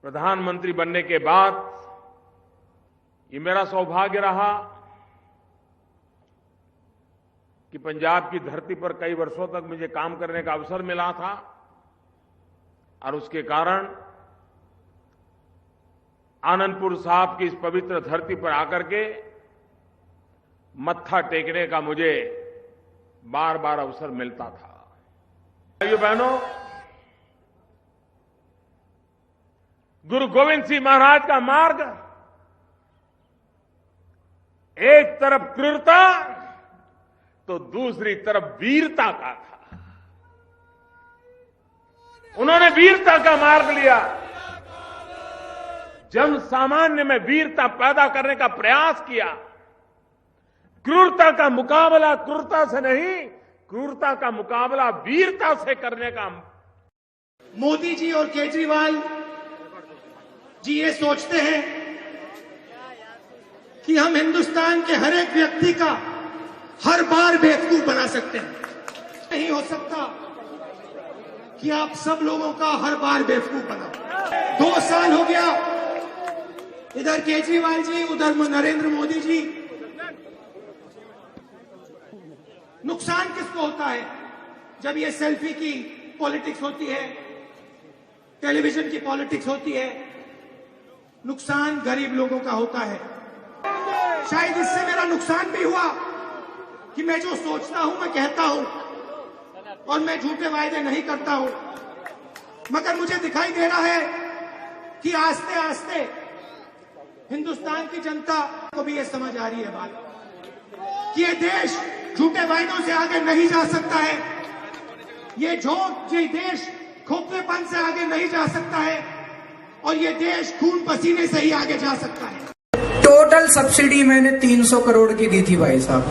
प्रधानमंत्री बनने के बाद ये मेरा सौभाग्य रहा कि पंजाब की धरती पर कई वर्षों तक मुझे काम करने का अवसर मिला था और उसके कारण आनंदपुर साहिब की इस पवित्र धरती पर आकर के मत्था टेकने का मुझे बार बार अवसर मिलता था। भाइयों बहनों, गुरु गोविंद सिंह महाराज का मार्ग एक तरफ क्रूरता तो दूसरी तरफ वीरता का था। उन्होंने वीरता का मार्ग लिया, जन सामान्य में वीरता पैदा करने का प्रयास किया। क्रूरता का मुकाबला क्रूरता से नहीं, क्रूरता का मुकाबला वीरता से करने का। मोदी जी और केजरीवाल जी ये सोचते हैं कि हम हिंदुस्तान के हर एक व्यक्ति का हर बार बेवकूफ बना सकते हैं। नहीं हो सकता कि आप सब लोगों का हर बार बेवकूफ बनाओ। 2 साल हो गया, इधर केजरीवाल जी उधर नरेंद्र मोदी जी। नुकसान किसको होता है जब ये सेल्फी की पॉलिटिक्स होती है, टेलीविजन की पॉलिटिक्स होती है? नुकसान गरीब लोगों का होता है। शायद इससे मेरा नुकसान भी हुआ कि मैं जो सोचता हूं मैं कहता हूं और मैं झूठे वायदे नहीं करता हूं, मगर मुझे दिखाई दे रहा है कि आस्ते आस्ते हिंदुस्तान की जनता को भी ये समझ आ रही है बात कि ये देश झूठे वायदों से आगे नहीं जा सकता है। ये देश खोखलेपन से आगे नहीं जा सकता है और ये देश खून पसीने से ही आगे जा सकता है। टोटल सब्सिडी मैंने 300 करोड़ की दी थी भाई साहब,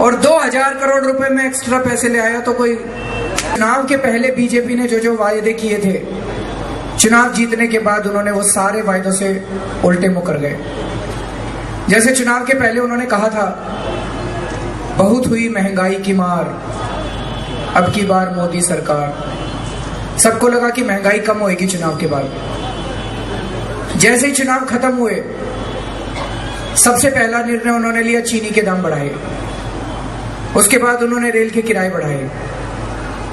और 2000 करोड़ रुपए में एक्स्ट्रा पैसे ले आया। तो कोई चुनाव के पहले बीजेपी ने जो वायदे किए थे, चुनाव जीतने के बाद उन्होंने वो सारे वायदों से उल्टे मुकर गए। जैसे चुनाव के पहले उन्होंने कहा था, बहुत हुई महंगाई की मार, अब की बार मोदी सरकार। सबको लगा कि महंगाई कम होगी चुनाव के बाद। जैसे ही चुनाव खत्म हुए, सबसे पहला निर्णय उन्होंने लिया, चीनी के दाम बढ़ाए। उसके बाद उन्होंने रेल के किराए बढ़ाए।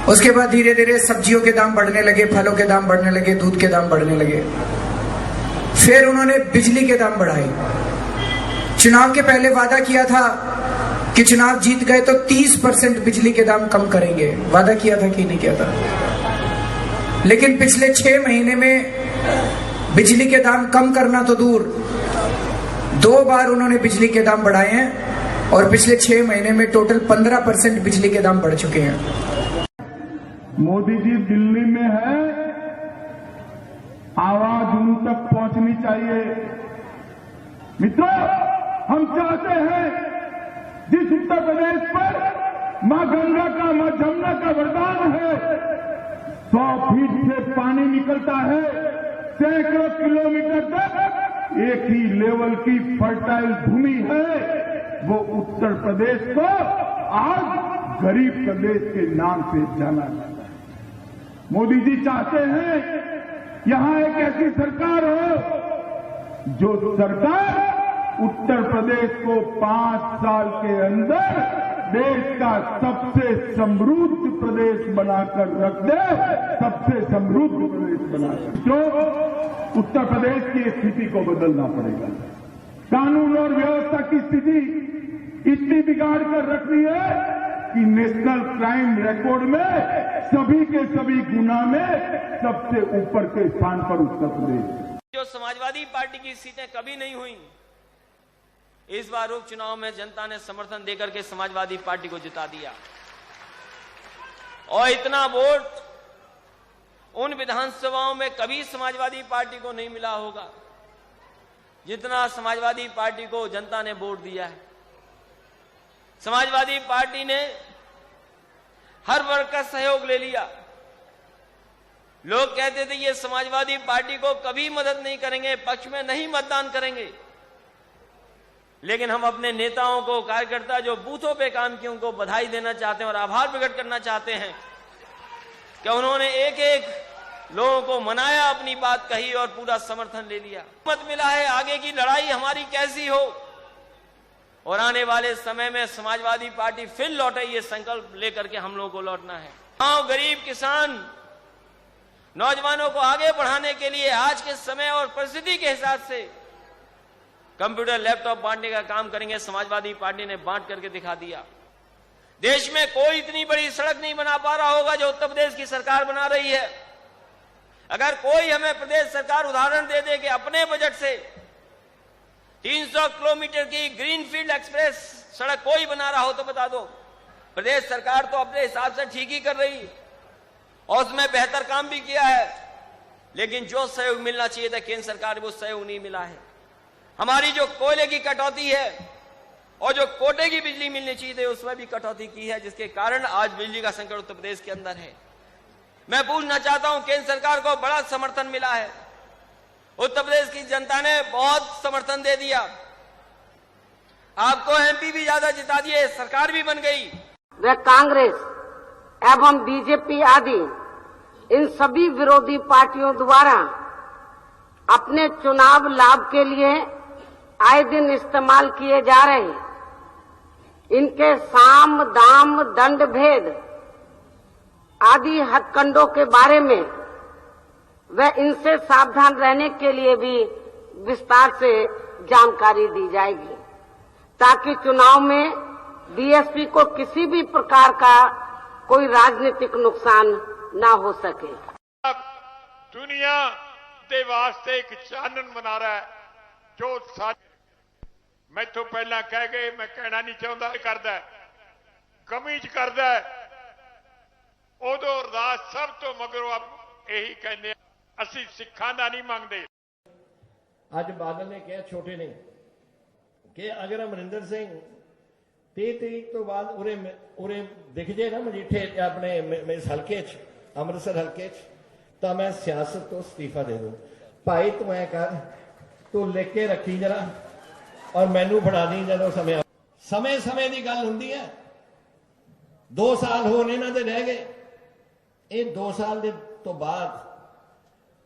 उसके बाद धीरे धीरे सब्जियों के दाम बढ़ने लगे, फलों के दाम बढ़ने लगे, दूध के दाम बढ़ने लगे। फिर उन्होंने बिजली के दाम बढ़ाए। चुनाव के पहले वादा किया था कि चुनाव जीत गए तो 30% बिजली के दाम कम करेंगे। वादा किया था कि नहीं किया था? लेकिन पिछले 6 महीने में बिजली के दाम कम करना तो दूर, 2 बार उन्होंने बिजली के दाम बढ़ाए हैं और पिछले 6 महीने में टोटल 15% बिजली के दाम बढ़ चुके हैं। मोदी जी दिल्ली में है, आवाज उन तक पहुंचनी चाहिए। मित्रों, हम चाहते हैं जिस उत्तर प्रदेश पर मां गंगा का, मां जमुना का वरदान है, 100 फीट से पानी निकलता है, सैकड़ों किलोमीटर तक एक ही लेवल की फर्टाइल भूमि है, वो उत्तर प्रदेश को आज गरीब प्रदेश के नाम से जाना जाता है। मोदी जी चाहते हैं यहां एक ऐसी सरकार हो जो सरकार उत्तर प्रदेश को 5 साल के अंदर देश का सबसे समृद्ध प्रदेश बनाकर रख दे, सबसे समृद्ध प्रदेश बनाकर। तो उत्तर प्रदेश की स्थिति को बदलना पड़ेगा। कानून और व्यवस्था की स्थिति इतनी बिगाड़ कर रखनी है कि नेशनल क्राइम रिकॉर्ड में सभी के सभी गुना में सबसे ऊपर के स्थान पर उत्तर प्रदेश। जो समाजवादी पार्टी की सीटें कभी नहीं हुई, इस बार उपचुनाव में जनता ने समर्थन देकर के समाजवादी पार्टी को जिता दिया। और इतना वोट उन विधानसभाओं में कभी समाजवादी पार्टी को नहीं मिला होगा जितना समाजवादी पार्टी को जनता ने वोट दिया है। समाजवादी पार्टी ने हर वर्ग का सहयोग ले लिया। लोग कहते थे ये समाजवादी पार्टी को कभी मदद नहीं करेंगे, पक्ष में नहीं मतदान करेंगे, लेकिन हम अपने नेताओं को, कार्यकर्ता जो बूथों पे काम किए, उनको बधाई देना चाहते हैं और आभार प्रकट करना चाहते हैं कि उन्होंने एक एक लोगों को मनाया, अपनी बात कही और पूरा समर्थन ले लिया। मत मिला है, आगे की लड़ाई हमारी कैसी हो और आने वाले समय में समाजवादी पार्टी फिर लौटे, ये संकल्प लेकर के हम लोगों को लौटना है। गांव, गरीब, किसान, नौजवानों को आगे बढ़ाने के लिए आज के समय और परिस्थिति के हिसाब से कंप्यूटर, लैपटॉप बांटने का काम करेंगे। समाजवादी पार्टी ने बांट करके दिखा दिया। देश में कोई इतनी बड़ी सड़क नहीं बना पा रहा होगा जो उत्तर प्रदेश की सरकार बना रही है। अगर कोई हमें प्रदेश सरकार उदाहरण दे दे कि अपने बजट से 300 किलोमीटर की ग्रीनफील्ड एक्सप्रेस सड़क कोई बना रहा हो तो बता दो। प्रदेश सरकार तो अपने हिसाब से ठीक ही कर रही है और उसमें बेहतर काम भी किया है, लेकिन जो सहयोग मिलना चाहिए था केंद्र सरकार वो सहयोग नहीं मिला है। हमारी जो कोयले की कटौती है और जो कोटे की बिजली मिलनी चाहिए थी उसमें भी कटौती की है, जिसके कारण आज बिजली का संकट उत्तर प्रदेश के अंदर है। मैं पूछना चाहता हूं, केंद्र सरकार को बड़ा समर्थन मिला है, उत्तर प्रदेश की जनता ने बहुत समर्थन दे दिया, आपको एमपी भी ज्यादा जिता दिए, सरकार भी बन गई। वह कांग्रेस एवं बीजेपी आदि इन सभी विरोधी पार्टियों द्वारा अपने चुनाव लाभ के लिए आए दिन इस्तेमाल किए जा रहे इनके साम, दाम, दंड भेद आदि हथकंडों के बारे में व इनसे सावधान रहने के लिए भी विस्तार से जानकारी दी जाएगी, ताकि चुनाव में बीएसपी को किसी भी प्रकार का कोई राजनीतिक नुकसान ना हो सके। दुनिया दे वास्ते एक चानन बना रहा है जो मैं तो पहला कह गए, मैं कहना नहीं चाहता, करदा कमी च करदा उदों अरदास सब तो मगरों आप यही कहने असी सिखां दा नहीं मंगदे। अज बादल ने कहा, छोटे ने, कि अगर अमरिंदर सिंह 30 तरीक तो बाद उरे दिख जाए ना मजीठे अपने इस हल्के च, अमृतसर हल्के च, तो मैं सियासत तो इस्तीफा दे दूं। भाई तू ऐ कर, तू लिख के रखी जरा और मैनू फड़ा दी जो समय समय की गल हुंदी है। 2 साल होने इन्हां दे रह गए, ये 2 साल दे तो बाद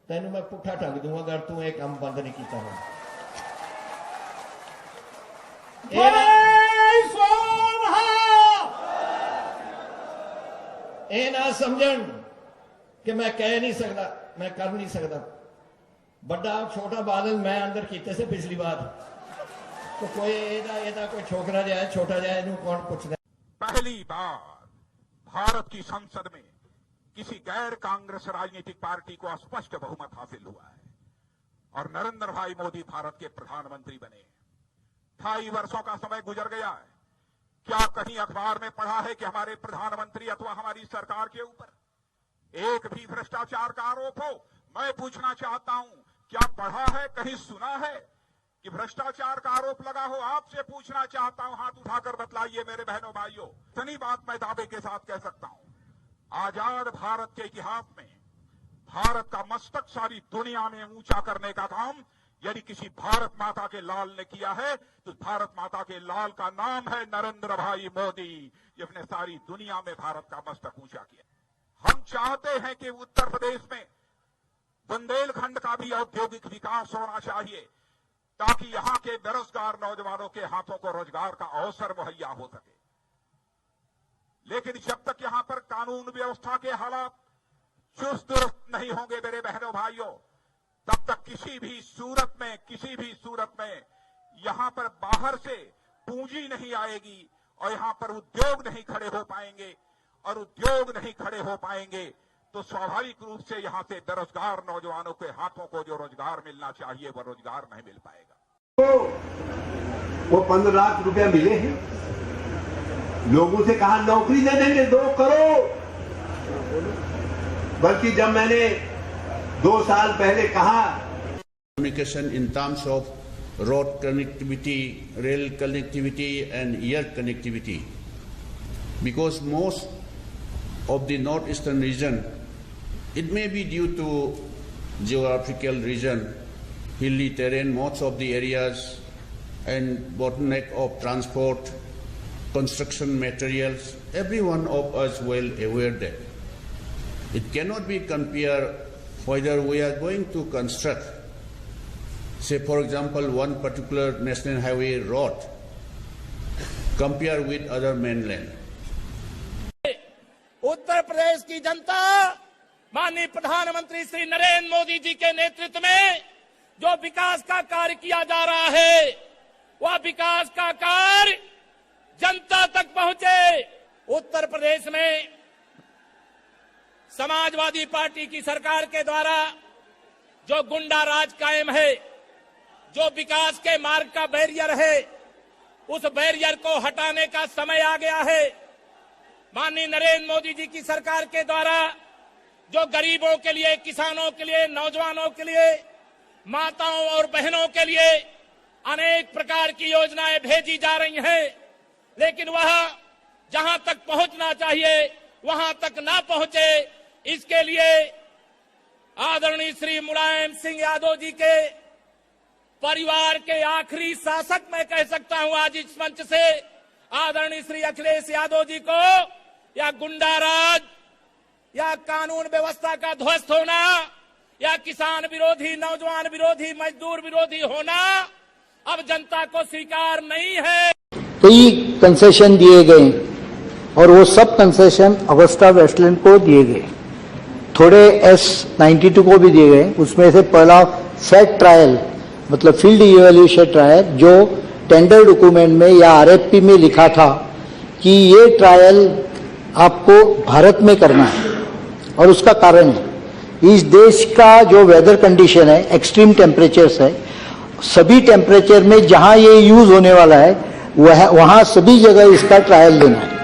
तेनू मैं पुट्ठा ठग दूंगा अगर तू ये काम बंद नहीं किया। ये ना समझन कि मैं कह नहीं सकता, मैं कर नहीं सकता। बड़ा छोटा बादल मैं अंदर किए से पिछली बार, तो कोई एदा कोई छोकरा जाए, छोटा जाए, इनू कौन पूछता। पहली बार भारत की संसद में किसी गैर कांग्रेस राजनीतिक पार्टी को स्पष्ट बहुमत हासिल हुआ है और नरेंद्र भाई मोदी भारत के प्रधानमंत्री बने। 2.5 वर्षों का समय गुजर गया है। क्या कहीं अखबार में पढ़ा है कि हमारे प्रधानमंत्री अथवा हमारी सरकार के ऊपर एक भी भ्रष्टाचार का आरोप हो? मैं पूछना चाहता हूं, क्या पढ़ा है, कहीं सुना है कि भ्रष्टाचार का आरोप लगा हो? आपसे पूछना चाहता हूं, हाथ उठाकर बतलाइए मेरे बहनों भाइयों। इतनी बात मैं दावे के साथ कह सकता हूं, आजाद भारत के इतिहास में भारत का मस्तक सारी दुनिया में ऊंचा करने का काम यदि किसी भारत माता के लाल ने किया है तो भारत माता के लाल का नाम है नरेंद्र भाई मोदी, जिसने सारी दुनिया में भारत का मस्तक ऊंचा किया। हम चाहते हैं कि उत्तर प्रदेश में बुंदेलखंड का भी औद्योगिक विकास होना चाहिए ताकि यहां के बेरोजगार नौजवानों के हाथों को रोजगार का अवसर मुहैया हो सके। लेकिन जब तक यहां पर कानून व्यवस्था के हालात चुस्त दुरुस्त नहीं होंगे मेरे बहनों भाइयों, तब तक किसी भी सूरत में यहां पर बाहर से पूंजी नहीं आएगी और यहां पर उद्योग नहीं खड़े हो पाएंगे, और उद्योग नहीं खड़े हो पाएंगे तो स्वाभाविक रूप से यहां से बेरोजगार नौजवानों के हाथों को जो रोजगार मिलना चाहिए वह रोजगार नहीं मिल पाएगा। वो 15 लाख रुपया मिले हैं, लोगों से कहा नौकरी दे देंगे 2 करोड़, बल्कि जब मैंने 2 साल पहले कहा communication in terms of road connectivity, rail connectivity and air connectivity, because most of the northeastern region It may be due to geographical region, hilly terrain, most of the areas, and bottleneck of transport, construction materials. Every one of us well aware that it cannot be compared whether we are going to construct, say for example, one particular national highway road, compare with other mainland. Uttar Pradesh की जनता माननीय प्रधानमंत्री श्री नरेंद्र मोदी जी के नेतृत्व में जो विकास का कार्य किया जा रहा है, वह विकास का कार्य जनता तक पहुंचे। उत्तर प्रदेश में समाजवादी पार्टी की सरकार के द्वारा जो गुंडा राज कायम है, जो विकास के मार्ग का बैरियर है, उस बैरियर को हटाने का समय आ गया है। माननीय नरेंद्र मोदी जी की सरकार के द्वारा जो गरीबों के लिए, किसानों के लिए, नौजवानों के लिए, माताओं और बहनों के लिए अनेक प्रकार की योजनाएं भेजी जा रही हैं, लेकिन वह जहां तक पहुंचना चाहिए वहां तक ना पहुंचे, इसके लिए आदरणीय श्री मुलायम सिंह यादव जी के परिवार के आखिरी शासक मैं कह सकता हूं आज इस मंच से, आदरणीय श्री अखिलेश यादव जी को या गुंडाराज या कानून व्यवस्था का ध्वस्त होना या किसान विरोधी, नौजवान विरोधी, मजदूर विरोधी होना अब जनता को स्वीकार नहीं है। कई कंसेशन दिए गए और वो सब कंसेशन अगस्ता वेस्टलैंड को दिए गए, थोड़े S92 को भी दिए गए। उसमें से पहला फैक्ट ट्रायल मतलब फील्ड इवैल्यूएशन ट्रायल, जो टेंडर डॉक्यूमेंट में या RFP में लिखा था कि ये ट्रायल आपको भारत में करना है, और उसका कारण है इस देश का जो वेदर कंडीशन है, एक्सट्रीम टेम्परेचर्स है, सभी टेम्परेचर में जहां ये यूज होने वाला है वहां सभी जगह इसका ट्रायल लेना है।